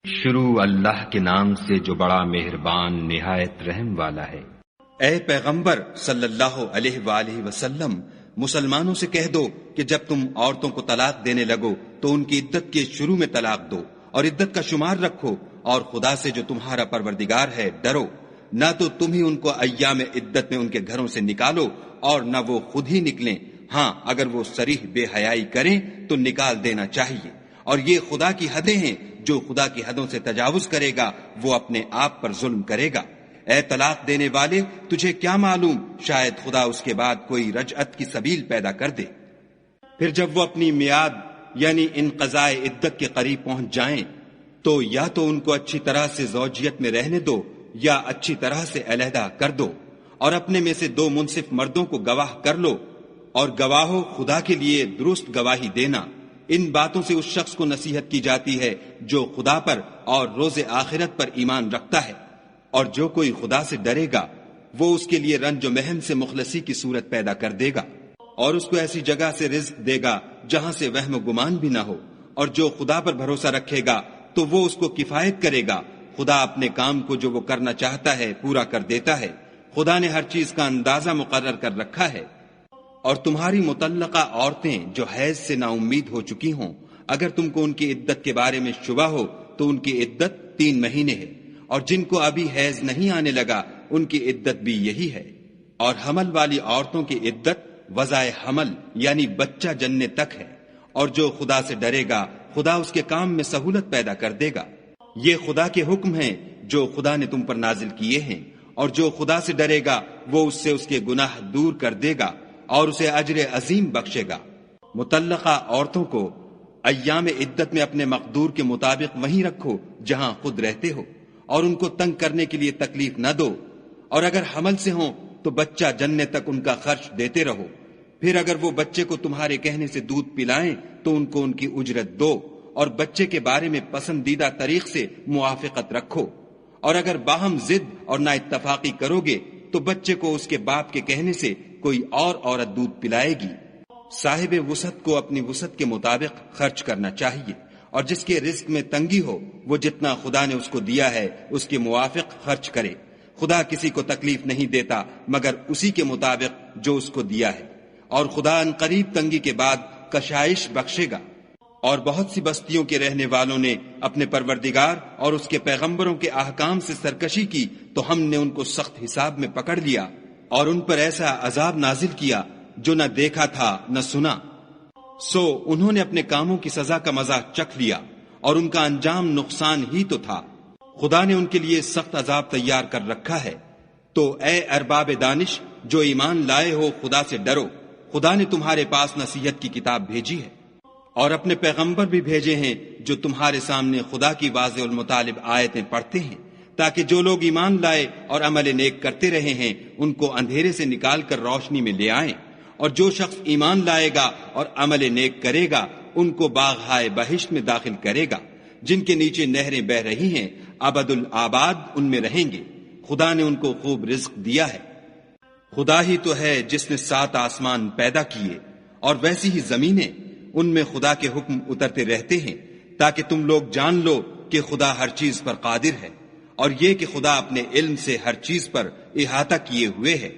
شروع اللہ کے نام سے جو بڑا مہربان نہایت رحم والا ہے۔ اے پیغمبر صلی اللہ علیہ وآلہ وسلم، مسلمانوں سے کہہ دو کہ جب تم عورتوں کو طلاق دینے لگو تو ان کی عدت کے شروع میں طلاق دو اور عدت کا شمار رکھو، اور خدا سے جو تمہارا پروردگار ہے ڈرو، نہ تو تم ہی ان کو ایام عدت میں ان کے گھروں سے نکالو اور نہ وہ خود ہی نکلیں، ہاں اگر وہ صریح بے حیائی کریں تو نکال دینا چاہیے، اور یہ خدا کی حدیں ہیں، جو خدا کی حدوں سے تجاوز کرے گا وہ اپنے آپ پر ظلم کرے گا۔ اے طلاق دینے والے، تجھے کیا معلوم شاید خدا اس کے بعد کوئی رجعت کی سبیل پیدا کر دے۔ پھر جب وہ اپنی میعاد یعنی انقضاء عدت کے قریب پہنچ جائیں تو یا تو ان کو اچھی طرح سے زوجیت میں رہنے دو یا اچھی طرح سے علیحدہ کر دو، اور اپنے میں سے 2 منصف مردوں کو گواہ کر لو، اور گواہو خدا کے لیے درست گواہی دینا۔ ان باتوں سے اس شخص کو نصیحت کی جاتی ہے جو خدا پر اور روز آخرت پر ایمان رکھتا ہے، اور جو کوئی خدا سے ڈرے گا وہ اس کے لیے رنج و محن سے مخلصی کی صورت پیدا کر دے گا، اور اس کو ایسی جگہ سے رزق دے گا جہاں سے وہم و گمان بھی نہ ہو، اور جو خدا پر بھروسہ رکھے گا تو وہ اس کو کفایت کرے گا۔ خدا اپنے کام کو جو وہ کرنا چاہتا ہے پورا کر دیتا ہے، خدا نے ہر چیز کا اندازہ مقرر کر رکھا ہے۔ اور تمہاری مطلقہ عورتیں جو حیض سے نا امید ہو چکی ہوں، اگر تم کو ان کی عدت کے بارے میں شبہ ہو تو ان کی عدت 3 مہینے ہے، اور جن کو ابھی حیض نہیں آنے لگا ان کی عدت بھی یہی ہے، اور حمل والی عورتوں کی عدت وضع حمل یعنی بچہ جننے تک ہے، اور جو خدا سے ڈرے گا خدا اس کے کام میں سہولت پیدا کر دے گا۔ یہ خدا کے حکم ہیں جو خدا نے تم پر نازل کیے ہیں، اور جو خدا سے ڈرے گا وہ اس سے اس کے گناہ دور کر دے گا اور اسے اجر عظیم بخشے گا۔ مطلقہ عورتوں کو ایام عدت میں اپنے مقدور کے مطابق وہیں رکھو جہاں خود رہتے ہو، اور ان کو تنگ کرنے کے لیے تکلیف نہ دو، اور اگر حمل سے ہوں تو بچہ جننے تک ان کا خرچ دیتے رہو۔ پھر اگر وہ بچے کو تمہارے کہنے سے دودھ پلائیں تو ان کو ان کی اجرت دو، اور بچے کے بارے میں پسندیدہ طریق سے موافقت رکھو، اور اگر باہم ضد اور نا اتفاقی کرو گے تو بچے کو اس کے باپ کے کہنے سے کوئی اور عورت دودھ پلائے گی۔ صاحب وسعت کو اپنی وسعت کے مطابق خرچ کرنا چاہیے، اور جس کے رزق میں تنگی ہو وہ جتنا خدا نے اس کو دیا ہے اس کے موافق خرچ کرے۔ خدا کسی کو تکلیف نہیں دیتا مگر اسی کے مطابق جو اس کو دیا ہے، اور خدا ان قریب تنگی کے بعد کشائش بخشے گا۔ اور بہت سی بستیوں کے رہنے والوں نے اپنے پروردگار اور اس کے پیغمبروں کے احکام سے سرکشی کی تو ہم نے ان کو سخت حساب میں پکڑ لیا، اور ان پر ایسا عذاب نازل کیا جو نہ دیکھا تھا نہ سنا۔ سو انہوں نے اپنے کاموں کی سزا کا مزہ چکھ لیا، اور ان کا انجام نقصان ہی تو تھا۔ خدا نے ان کے لیے سخت عذاب تیار کر رکھا ہے۔ تو اے ارباب دانش جو ایمان لائے ہو، خدا سے ڈرو۔ خدا نے تمہارے پاس نصیحت کی کتاب بھیجی ہے، اور اپنے پیغمبر بھی بھیجے ہیں جو تمہارے سامنے خدا کی واضح المطالب آیتیں پڑھتے ہیں، تاکہ جو لوگ ایمان لائے اور عمل نیک کرتے رہے ہیں ان کو اندھیرے سے نکال کر روشنی میں لے آئیں، اور جو شخص ایمان لائے گا اور عمل نیک کرے گا ان کو باغہائے بہشت میں داخل کرے گا، جن کے نیچے نہریں بہ رہی ہیں، ابد الآباد ان میں رہیں گے۔ خدا نے ان کو خوب رزق دیا ہے۔ خدا ہی تو ہے جس نے 7 آسمان پیدا کیے، اور ویسی ہی زمینیں، ان میں خدا کے حکم اترتے رہتے ہیں، تاکہ تم لوگ جان لو کہ خدا ہر چیز پر قادر ہے، اور یہ کہ خدا اپنے علم سے ہر چیز پر احاطہ کیے ہوئے ہے۔